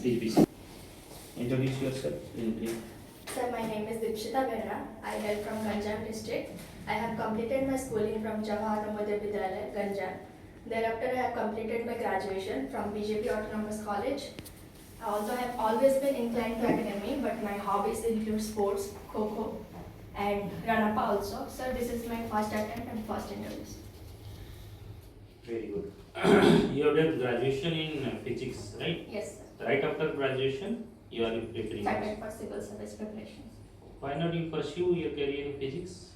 Deepsita. Introduce yourself in brief. Sir, my name is Deepsita Behera. I hail from Ganjam district. I have completed my schooling from Jawahar Navodaya Vidyalaya, Ganjam. Thereafter, I have completed my graduation from BJP Autonomous College. I also have always been inclined to academy, but my hobbies include sports, kho and run-up also. Sir, this is my first attempt and first interview. Very good. You have done graduation in physics, right? Yes, sir. Right after graduation, you are preparing. Started for civil service preparations. Why not you pursue your career in physics?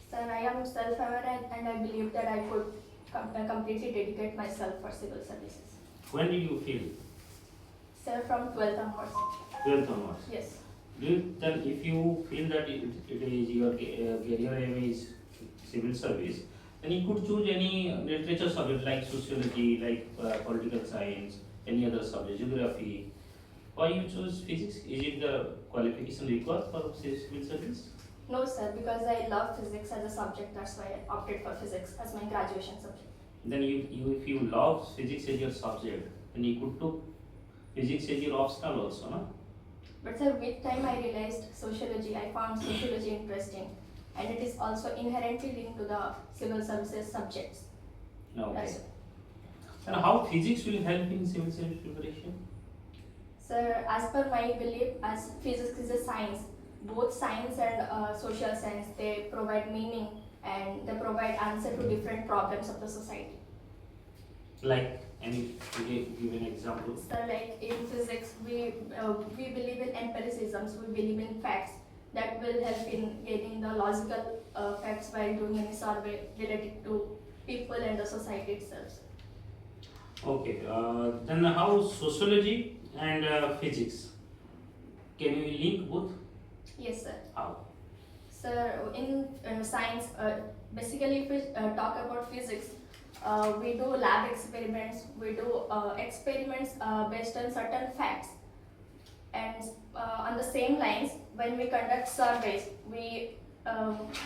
Sir, I am self-aware and I believe that I could completely dedicate myself for civil services. When did you feel? Sir, from 12th onwards. 12th onwards. Yes. Then if you feel that it is your career aim is civil service, then you could choose any literature subject like sociology, like political science, any other subject, geography. Why you choose physics? Is it the qualification required for civil service? No, sir, because I love physics as a subject. That's why I opted for physics as my graduation subject. Then if you love physics as your subject, then you could took physics as your optional also, no? But sir, with time I realized sociology. I found sociology interesting, and it is also inherently linked to the civil services subjects. Okay. That's And how physics will help in civil service preparation? Sir, as per my belief, as physics is a science, both science and social science, they provide meaning and they provide answer to different problems of the society. Like, any give an example. So like in physics, we believe in empiricisms, we believe in facts that will help in getting the logical facts while doing any survey related to people and the society itself. Okay, then how sociology and physics, can you link both? Yes, sir. How? Sir, in science, basically if we talk about physics, we do lab experiments, we do experiments based on certain facts. And on the same lines, when we conduct surveys, we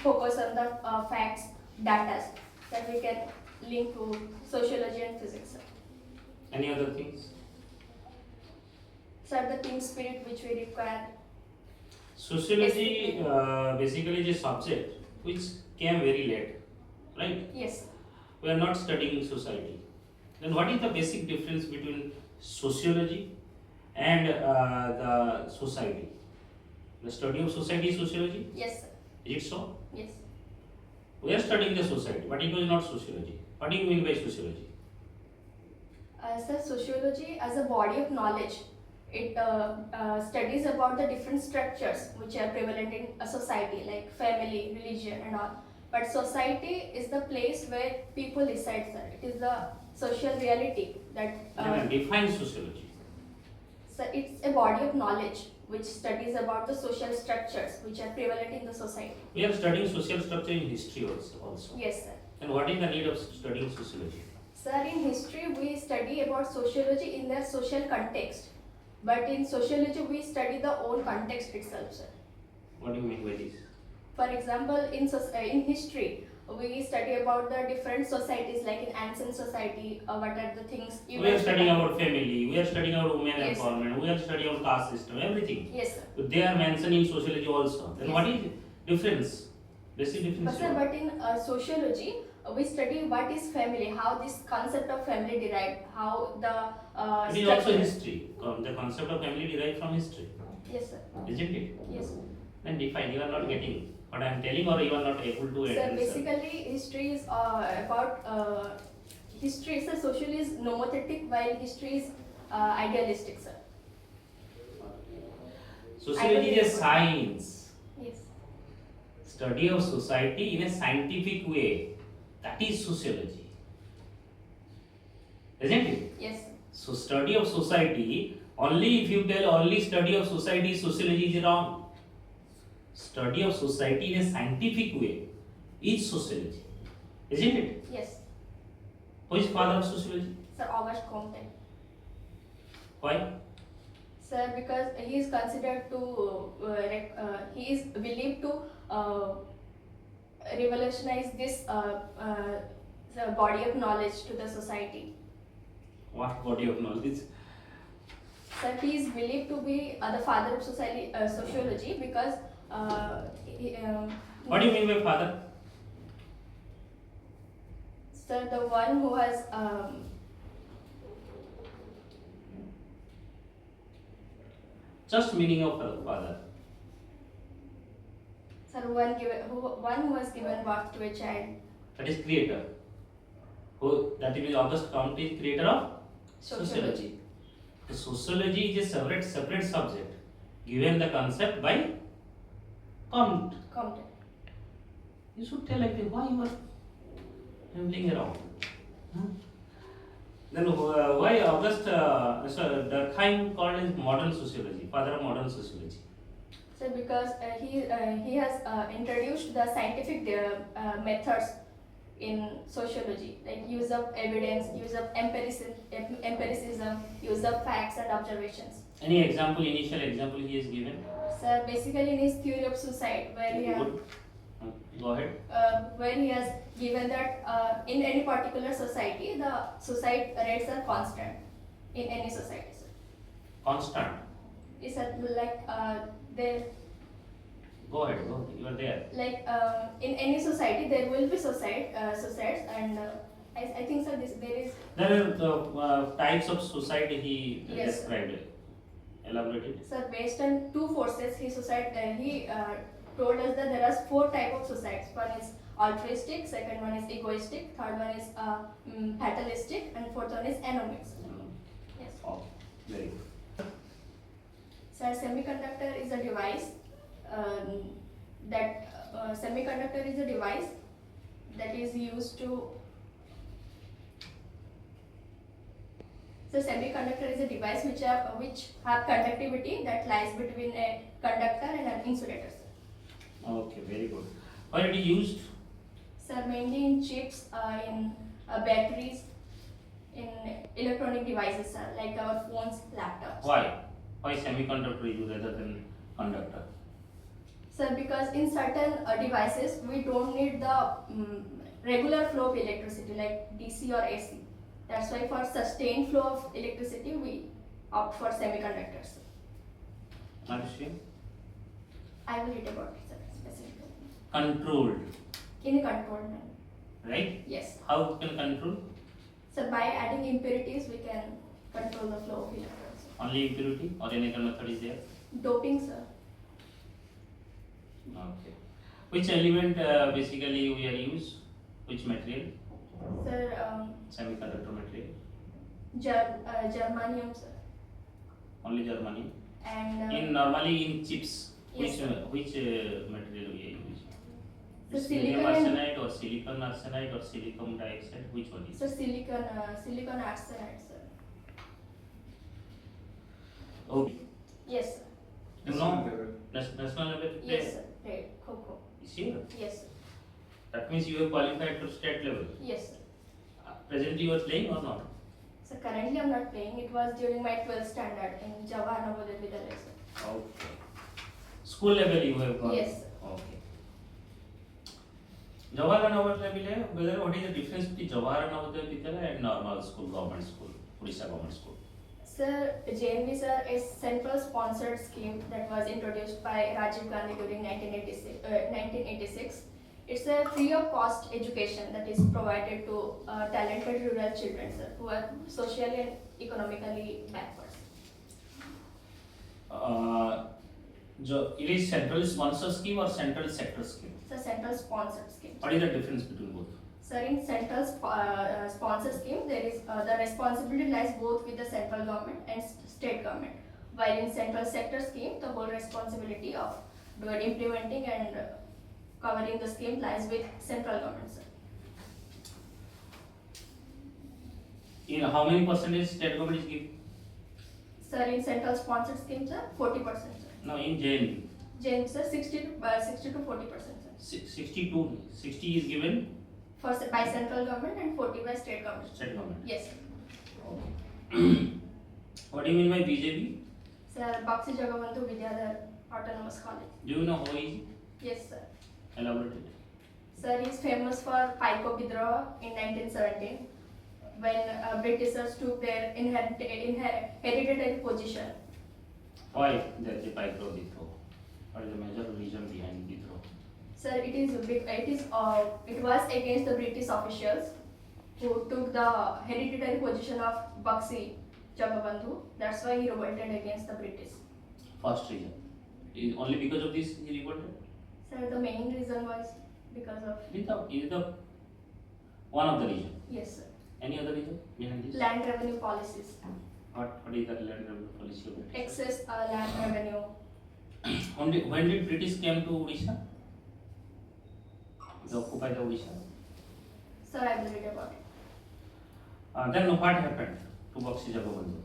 focus on the facts, data that we can link to sociology and physics. Any other things? Sir, the team spirit which we require. Sociology basically is a subject which came very late, right? Yes. We are not studying society. Then what is the basic difference between sociology and the society? The study of society is sociology? Yes, sir. Is it so? Yes. We are studying the society, but it was not sociology. What do you mean by sociology? Sir, sociology as a body of knowledge, it studies about the different structures which are prevalent in a society like family, religion and all. But society is the place where people reside, sir. It is the social reality that... define sociology. So it's a body of knowledge which studies about the social structures which are prevalent in the society. We are studying social structure in history also. Yes, sir. And what is the need of studying sociology? Sir, in history we study about sociology in their social context. But in sociology we study the own context itself, sir. What do you mean by this? For example, in history, we study about the different societies, like in ancient society, what are the things. We are studying about family, we are studying about women Yes, empowerment, we are studying about caste system, everything. Yes, sir. So they are mentioned in sociology also. Then Yes. what is difference? Basic difference. But, sir, but in sociology, we study what is family, how this concept of family derived, how the it is also history. The concept of family derived from history. Yes, sir. Isn't it? Yes, sir. Then define. You are not getting what I am telling, or you are not able to Sir, answer. basically, history is about history. Sir, socially is nomothetic, while history is idealistic, sir. Sociology is a science. Yes. Study of society in a scientific way. That is sociology. Isn't it? Yes, sir. So study of society, only if you tell only study of society is sociology is wrong. Study of society in a scientific way is sociology. Isn't it? Yes. Who is father of sociology? Sir, August Comte. Why? Sir, because he is considered to, he is believed to revolutionize this the body of knowledge to the society. What body of knowledge? Sir, he is believed to be the father of sociology because What do you mean by father? sir, the one who has Just meaning of father. sir, one who has given birth to a child. That is creator. Who that is August Comte is creator of sociology. The sociology is a separate subject given the concept by Comte. Comte. You should tell like why you are rambling around. Huh? Then why August Durkheim called as modern sociology, father of modern sociology? So because he has introduced the scientific methods in sociology, like use of evidence, use of empiricism, use of facts and observations. Any example, initial example he has given? So basically in his theory of suicide, where he has Go ahead. Where he has given that in any particular society, the suicide rates are constant in any society. Sir. Constant. Is that like there? Go ahead. You are there. Like in any society, there will be suicides, and I think so. There are the types of suicide he Yes, described. Elaborated. Sir, based on two forces, he told us that there are 4 types of suicides. One is altruistic, second one is egoistic, third one is fatalistic, and fourth one is anomic. Yes. Oh, very good. So semiconductor is a device that is used to. So semiconductor is a device which have conductivity that lies between a conductor and an insulator. Okay, very good. Why it is used? Sir, mainly in chips, in batteries, in electronic devices, sir, like our phones, laptops. Why? Why semiconductor is used rather than conductor? Sir, because in certain devices we don't need the regular flow of electricity like DC or AC. That's why for sustained flow of electricity we opt for semiconductors. Understand? I will hit about it, sir, specifically. Controlled. In a controlled manner. Right? Yes. How can control? So by adding impurities we can control the flow of electrons. Only impurity or any other method is there? Doping, sir. Okay. Which element basically we are use? Which material? Sir, Semiconductor material. germanium, sir. Only Germany. And In normally in chips, yes, sir. which material we are using? So Sodium silicon and arsenide or silicon arsenide or silicon dioxide? Which one is? so silicon arsenide, sir. Okay. Yes, sir. You know national level? Yes, sir. Right. Coco. Is here? Yes, sir. That means you have qualified to state level. Yes, sir. Presently you are playing or not? So currently I'm not playing. It was during my 12th standard in Jawahar Navodaya Vidyalaya, sir. Okay. School level you have gone? Yes, sir. Okay. Jawahar Navodaya Vidyalaya, whether what is the difference between Jawahar Navodaya Vidyalaya and normal school, government school, Odisha government school? Sir, JNV, sir, is central sponsored scheme that was introduced by Rajiv Gandhi during 1986. It's a free of cost education that is provided to talented rural children, sir, who are socially and economically backward. It is central sponsor scheme or central sector scheme? It's a central sponsored scheme. What is the difference between both? Sir, in central sponsor scheme, there is the responsibility lies both with the central government and state government. While in central sector scheme, the whole responsibility of implementing and covering the scheme lies with central government, sir. In how many percentage state government is give? Sir, in central sponsored scheme, sir, 40%, sir. No, in JNV. Jain, sir, 60 to 40%, sir. 60 is given? By central government and 40 by state government. State government. Yes, sir. Okay. What do you mean by BJP? Sir, Bakshi Jagabandhu Vidyadhar Autonomous College. Do you know who is? Yes, sir. Elaborated. Sir, he is famous for Paiko Bidroh in 1917. when Britishers took their hereditary position. Why there is a pike or withdraw? What is the major reason behind withdraw? Sir, it was against the British officials who took the hereditary position of Bakshi Jagabandhu. That's why he revolted against the British. First reason. Only because of this he revolted? Sir, the main reason was because of... Is the one of the reason? Yes, sir. Any other reason behind this? Land revenue policies. What is that land revenue policy of British? Excess land revenue. When did British came to Odisha? They occupied the Odisha. Sir, I will read about it. Then what happened to Bakshi Jagabandhu?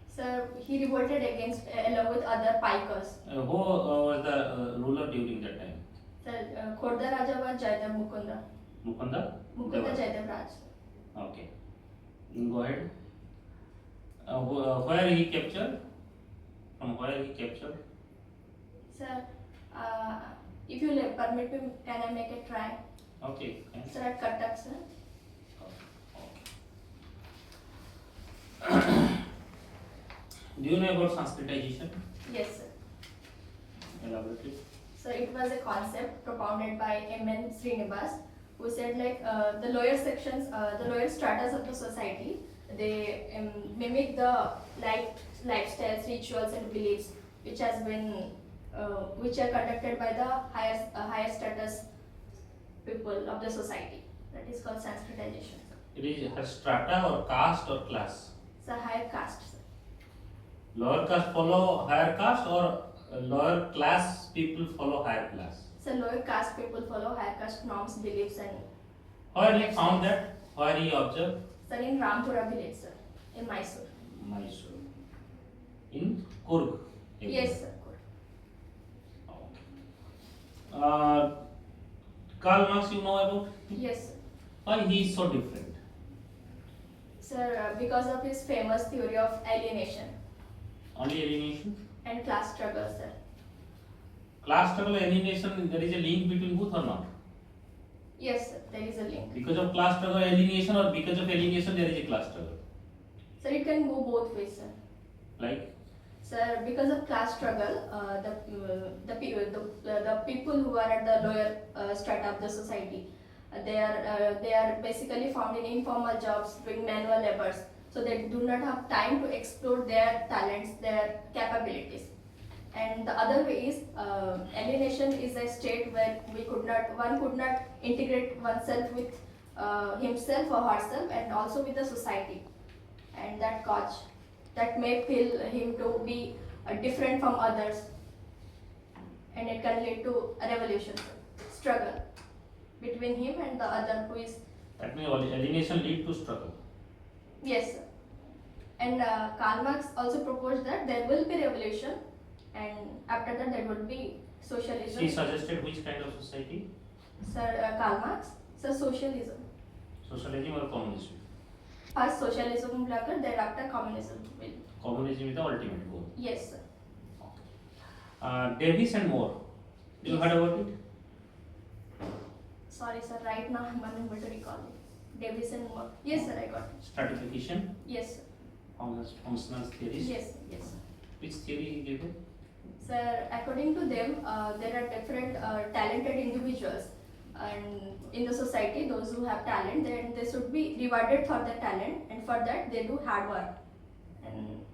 Sir, he revolted against along with other pikers. Who was the ruler during that time? Sir, Khordha Raja was Jaidev Mukunda. Mukunda? Mukunda Jaidev Raj. Okay. Go ahead. Where he captured? From where he captured? Sir, if you permit me, can I make a try? Okay. Sir, at Cuttack, sir. Do you know about Sanskritization? Yes, sir. Elaborate it. So it was a concept propounded by M.N. Srinivas, who said like the lower sections, the lower stratas of the society, they mimic the lifestyles, rituals, and beliefs which has been which are conducted by the higher status people of the society. That is called Sanskritization. It is her strata or caste or class? It's a higher caste, sir. Lower caste follow higher caste or lower class people follow higher class? So lower caste people follow higher caste norms, beliefs, and... Where he found that? Where he observed? Sir, in Rampura village, sir, in Mysore. Mysore. In Kurg? Yes, sir. Okay. Karl Marx you know about? Yes, sir. Why he is so different? Sir, because of his famous theory of alienation Only alienation? and class struggle, sir. Class struggle, alienation, there is a link between both or not? Yes, sir, there is a link. Because of class struggle, alienation, or because of alienation, there is a class struggle? Sir, it can go both ways, sir. Like? Sir, because of class struggle, the people who are at the lower strata of the society, they are basically found in informal jobs doing manual labors. So they do not have time to explore their talents, their capabilities. And the other way is alienation is a state where one could not integrate oneself with himself or herself and also with the society, and that may feel him to be different from others, and it can lead to a revolution, struggle between him and the other who is... That means alienation lead to struggle. Yes, sir. And Karl Marx also proposed that there will be revolution, and after that there would be socialism. He suggested which kind of society? Sir, Karl Marx, sir, socialism. Socialism or communism? First socialism, thereafter communism. Communism is the ultimate goal. Yes, sir. Davis and Moore. Do you heard about it? Sorry, sir. Right now I'm unable to recall it. Davis and Moore. Yes, sir. I got it. Stratification. Yes, sir. Functional theories. Yes, yes, sir. Which theory he gave it? Sir, according to them, there are different talented individuals, and in the society, those who have talent, then they should be rewarded for their talent, and for that they do hard work, and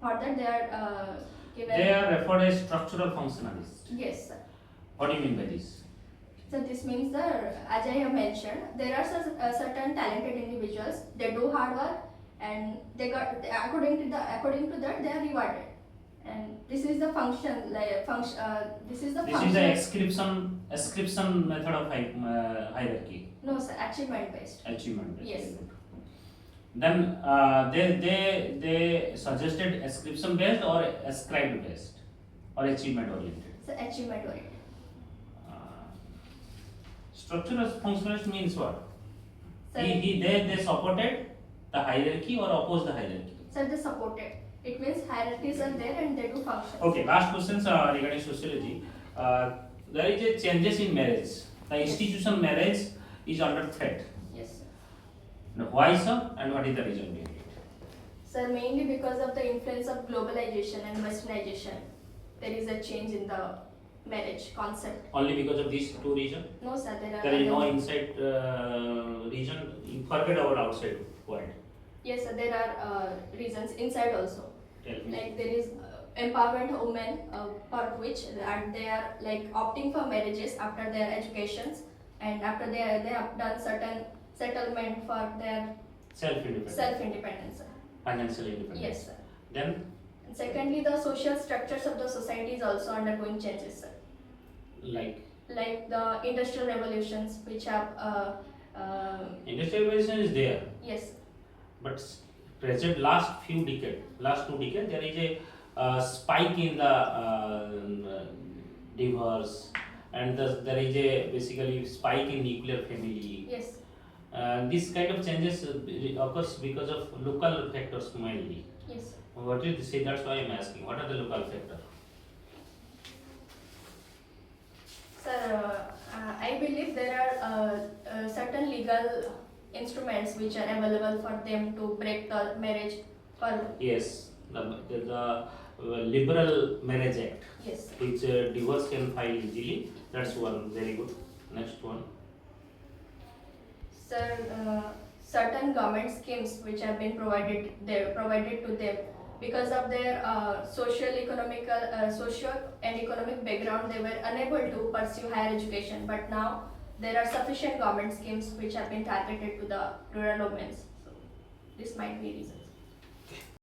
for that they are given. They are referred as structural functionalists. Yes, sir. What do you mean by this? So this means that, as I have mentioned, there are certain talented individuals. They do hard work, and they got according to that they are rewarded. And this is the function, this is the ascription method of hierarchy. No, sir, achievement based. Achievement based. Yes. Then they suggested ascription based or ascribed based or achievement oriented. So achievement oriented. Structural functionalist means what? Sir, They supported the hierarchy or opposed the hierarchy? Sir, they supported. It means hierarchies are there and they do function. Okay, last questions regarding sociology. There is a changes in marriage. The institution marriage is under threat. Yes, sir. Now, why so, and what is the reason behind it? Sir, mainly because of the influence of globalization and westernization, there is a change in the marriage concept. Only because of these two reasons? No, sir, there are There is no other- inside reason. You forget about outside world. Yes, sir, there are reasons inside also. Tell me. Like there is empowerment of women for which they are like opting for marriages after their educations and after they have done certain settlement for their Self-independence. self-independence. Sir. Financial independence. Yes, sir. Then, And secondly, the social structures of the society is also undergoing changes, sir. like Like the industrial revolutions, which have industrialization is there, yes, but present last two decades, there is a spike in the divorce, and there is a basically spike in nuclear family. yes, This kind of changes occurs because of local factors mainly. yes. What did you say? That's why I'm asking. What are the local factors? Sir, I believe there are certain legal instruments which are available for them to break the marriage. For Yes, the Liberal Marriage Act, yes, which divorce can file easily. That's one very good. Next one. sir, certain government schemes which have been provided to them because of their social and economic background, they were unable to pursue higher education. But now there are sufficient government schemes which have been targeted to the rural women. So this might be reasons.